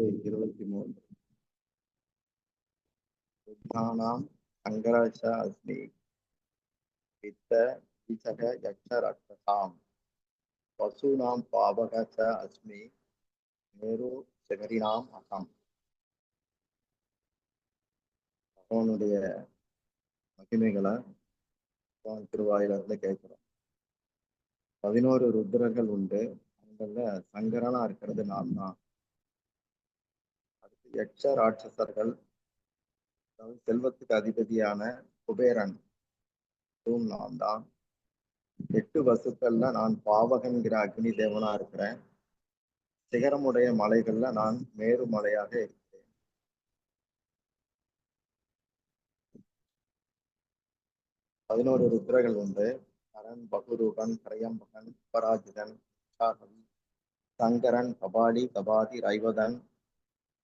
23 विद्यानां सङ्घर्ष अस्मि वित्त ईशः यक्षरक्षसाम् पशूनां पावक च अस्मि மேரு சிகரினாம் அகம். அவனுடைய மகிமைகளை திருவாயிலிருந்து கேட்கிறோம். 11 ருத்ரர்கள் உண்டு. அவங்கள சங்கரனா இருக்கிறது நான் தான். அடுத்து யக்ஷ ராட்சசர்கள், செல்வத்துக்கு அதிபதியான குபேரன் நான் தான். 8 வசுக்கள்ல நான் பாவகன்கிற அக்னி தேவனா இருக்கிறேன். சிகரமுடைய மலைகள்ல நான் மேரு மலையாக இருக்கிறேன். 11 ருத்ரர்கள் உண்டு. கரன், பகுரூபன், திரையம்பகன், அபராஜிதன், சங்கரன், கபாலி, கபாதி, ரைவதன்,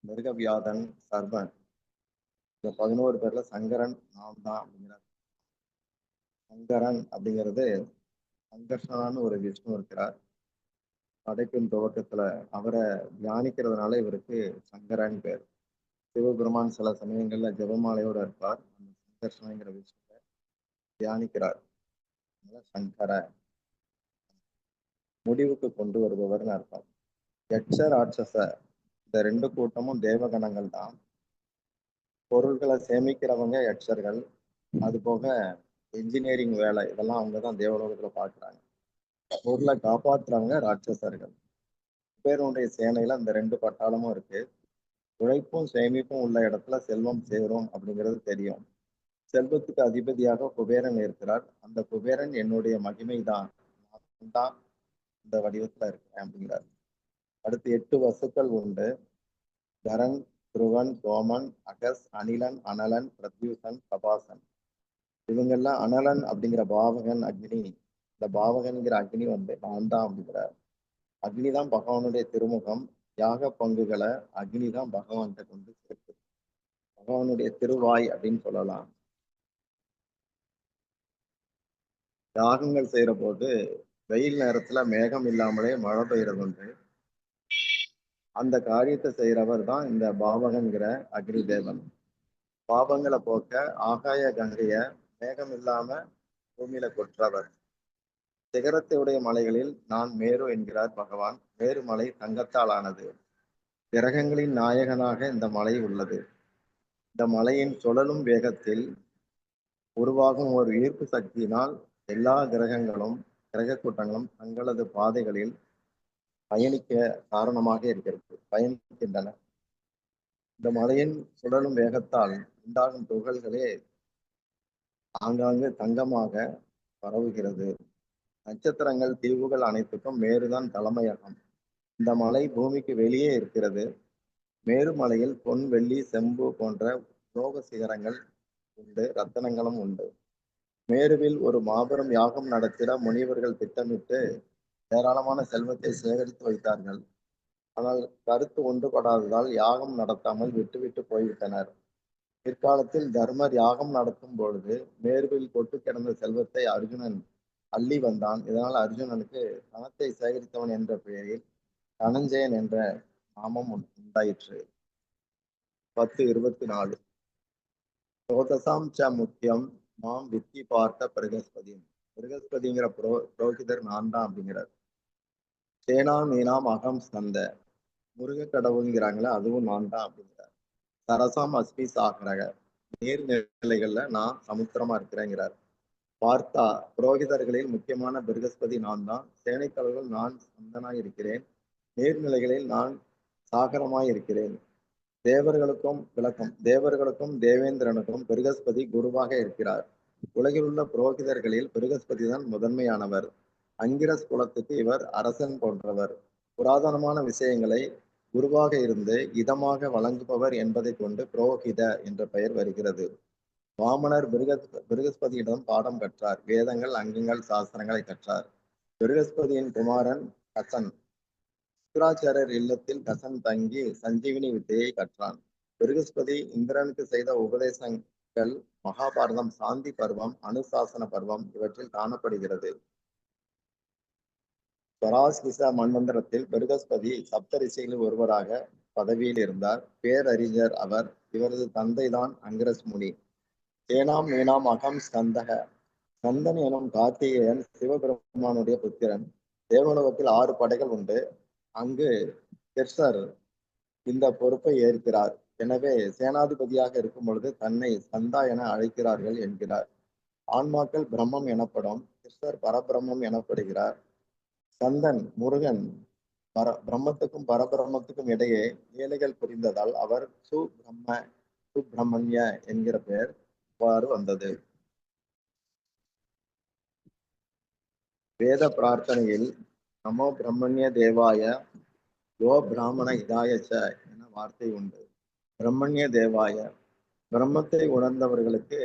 மிருகவியாதன், சர்வன். இந்த 11 பேர்ல சங்கரன் நான் தான் அப்படிங்கிறார். சங்கரன் அப்படிங்கிறது சங்கர்ஷனான்னு ஒரு விஷ்ணு இருக்கிறார். படைப்பின் துவக்கத்துல அவரை தியானிக்கிறதுனால இவருக்கு சங்கரன் பேர். சிவபெருமான் சில சமயங்கள்ல ஜெபமாலையோட இருப்பார். அந்த சங்கர்ஷனங்கிற விஷ்ணுவை தியானிக்கிறார். சங்கர முடிவுக்கு கொண்டு வருபவர்னு அர்த்தம். யட்ச ராட்சச இந்த 2 கூட்டமும் தேவகணங்கள் தான். பொருள்களை சேமிக்கிறவங்க யட்சர்கள். அது போக என்ஜினியரிங் வேலை இதெல்லாம் அவங்க தான் தேவலோகத்துல பாக்குறாங்க. பொருளை காப்பாற்றுறவங்க ராட்சசர்கள். பேருடைய சேனையில அந்த 2 பட்டாளமும் இருக்கு. உழைப்பும் சேமிப்பும் உள்ள இடத்துல செல்வம் சேரும் அப்படிங்கிறது தெரியும். செல்வத்துக்கு அதிபதியாக குபேரன் இருக்கிறார். அந்த குபேரன் என்னுடைய மகிமை தான், இந்த வடிவத்துல இருக்கிறேன் அப்படிங்கிறார். அடுத்து 8 வசுக்கள் உண்டு. தரன், துருவன், சோமன், அகஸ், அனிலன், அனலன், பிரத்யூசன், பிரபாசன். இவங்கெல்லாம் அனலன் அப்படிங்கிற பாவகன் அக்னி. இந்த பாவகன்கிற அக்னி நான் தான் அப்படிங்கிறார். அக்னி தான் பகவானுடைய திருமுகம். யாக பங்குகளை அக்னி தான் பகவான்கிட்ட கொண்டு சேர்த்து பகவானுடைய திருவாய் அப்படின்னு சொல்லலாம். யாகங்கள் செய்யற போது வெயில் நேரத்துல மேகம் இல்லாமலே மழை பெய்யறது உண்டு. அந்த காரியத்தை செய்யறவர் தான் இந்த பாவகன்கிற அக்னி தேவன். பாவங்களை போக்க ஆகாய கங்கைய மேகம் இல்லாம பூமியில கொற்றவர். சிகரத்தையுடைய மலைகளில் நான் மேரு என்கிறார் பகவான். மேரு மலை தங்கத்தால் ஆனது. கிரகங்களின் நாயகனாக இந்த மலை உள்ளது. இந்த மலையின் சுழலும் வேகத்தில் உருவாகும் ஒரு ஈர்ப்பு சக்தியினால் எல்லா கிரகங்களும் கிரக கூட்டங்களும் தங்களது பாதைகளில் பயணிக்க காரணமாக பயணிக்கின்றன. இந்த மலையின் சுழலும் வேகத்தால் உண்டாகும் துகள்களே ஆங்காங்கு தங்கமாக பரவுகிறது. நட்சத்திரங்கள், தீவுகள் அனைத்துக்கும் மேருதான் தலைமையகம். இந்த மலை பூமிக்கு வெளியே இருக்கிறது. மேருமலையில் பொன், வெள்ளி, செம்பு போன்ற லோக சிகரங்கள் உண்டு. ரத்தனங்களும் உண்டு. மேருவில் ஒரு மாபெரும் யாகம் நடத்திட முனிவர்கள் திட்டமிட்டு ஏராளமான செல்வத்தை சேகரித்து வைத்தார்கள். ஆனால் கருத்து ஒன்றுபடாததால் யாகம் நடத்தாமல் விட்டுவிட்டு போய்விட்டனர். பிற்காலத்தில் தர்மர் யாகம் நடத்தும் பொழுது மேருவில் கொட்டு கிடந்த செல்வத்தை அர்ஜுனன் அள்ளி வந்தான். இதனால் அர்ஜுனனுக்கு தனத்தை சேகரித்தவன் என்ற பெயரில் தனஞ்சயன் என்ற நாமம் உண்டாயிற்று. 10:24 சோதசாம் ச முக்கியம் மாம் வித்தி பார்த்த பிரகஸ்பதி. பிரகஸ்பதிங்கிற புரோகிதர் நான் தான் அப்படிங்கிறார். சேனாம் நீனாம் அகம் ஸ்கந்த. முருக கடவுள்ங்கிறாங்களே அதுவும் நான் தான் அப்படிங்கிறார். சரசாம் அஸ்மி சாகரக. நீர்நிலைகள்ல நான் சமுத்திரமா இருக்கிறேங்கிறார். பார்த்தா புரோகிதர்களில் முக்கியமான பிரகஸ்பதி நான் தான். சேனை தலைவர்கள் நான் சந்தனாய் இருக்கிறேன். நீர்நிலைகளில் நான் சாகரமாய் இருக்கிறேன். தேவர்களுக்கும் விளக்கம். தேவர்களுக்கும் தேவேந்திரனுக்கும் பிரகஸ்பதி குருவாக இருக்கிறார். உலகில் உள்ள புரோகிதர்களில் பிரகஸ்பதி தான் முதன்மையானவர். அங்கிரஸ் குலத்துக்கு இவர் அரசன் போன்றவர். புராதனமான விஷயங்களை குருவாக இருந்து இதமாக வழங்குபவர் என்பதை கொண்டு புரோகித என்ற பெயர் வருகிறது. வாமனர் பிரகஸ்பதியிடம் பாடம் கற்றார். வேதங்கள், அங்கங்கள், சாஸ்திரங்களை கற்றார். பிரகஸ்பதியின் குமாரன் கசன். சுக்கராச்சாரியர் இல்லத்தில் கசன் தங்கி சஞ்சீவினி வித்தையை கற்றான். பிரகஸ்பதி இந்திரனுக்கு செய்த உபதேசங்கள் மகாபாரதம், சாந்தி பருவம், அனுசாசன பருவம் இவற்றில் காணப்படுகிறது. ஸ்வராஸ்கிச மன்வந்திரத்தில் பிரகஸ்பதி சப்த ரிஷிகளில் ஒருவராக பதவியில் இருந்தார். பேரறிஞர் அவர். இவரது தந்தைதான் அங்கிரஸ் முனி. ஏனாம் ஏனாம் அகம் ஸ்கந்தக. ஸ்கந்தன் எனும் கார்த்திகேயன் சிவபெருமானுடைய புத்திரன். தேவலோகத்தில் 6 படைகள் உண்டு. அங்கு கிருஷ்ணர் இந்த பொறுப்பை ஏற்கிறார். எனவே சேனாதிபதியாக இருக்கும் பொழுது தன்னை ஸ்கந்தா என அழைக்கிறார்கள் என்கிறார். ஆன்மாக்கள் பிரம்மம் எனப்படும். கிருஷ்ணர் பரபிரம்மம் எனப்படுகிறார். ஸ்கந்தன் முருகன் பிரம்மத்துக்கும் பரபிரம்மத்துக்கும் இடையே லீலைகள் புரிந்ததால் அவர் சுப்பிரமணிய என்கிற பெயர் இவ்வாறு வந்தது. வேத பிரார்த்தனையில் நமோ பிரம்மண்ய தேவாய யோ பிராமண இதாயச்ச என வார்த்தை உண்டு. பிரம்மண்ய தேவாய, பிரம்மத்தை உணர்ந்தவர்களுக்கு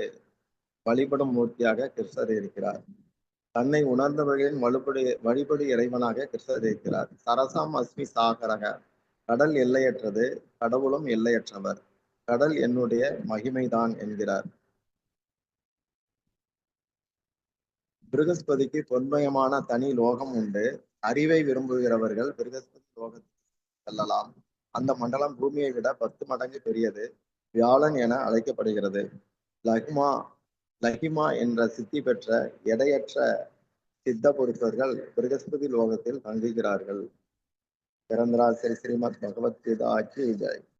வழிபடும் மூர்த்தியாக கிருஷ்ணர் இருக்கிறார். தன்னை உணர்ந்தவர்களின் வழிபடு இறைவனாக கிருஷ்ணர் இருக்கிறார். சரசாம் அஸ்மி சாகரக, கடல் எல்லையற்றது, கடவுளும் எல்லையற்றவர். கடல் என்னுடைய மகிமைதான் என்கிறார். பிருகஸ்பதிக்கு பொன்மயமான தனி லோகம் உண்டு. அறிவை விரும்புகிறவர்கள் பிருகஸ்பதி லோகத்துக்கு செல்லலாம். அந்த மண்டலம் பூமியை விட 10 மடங்கு பெரியது. வியாழன் என அழைக்கப்படுகிறது. லஹிமா என்ற சித்தி பெற்ற எடையற்ற சித்த புருஷர்கள் பிருகஸ்பதி லோகத்தில் தங்குகிறார்கள். பிறந்தராசிரி ஸ்ரீமத் பகவத்கீதா கி ஜெய்.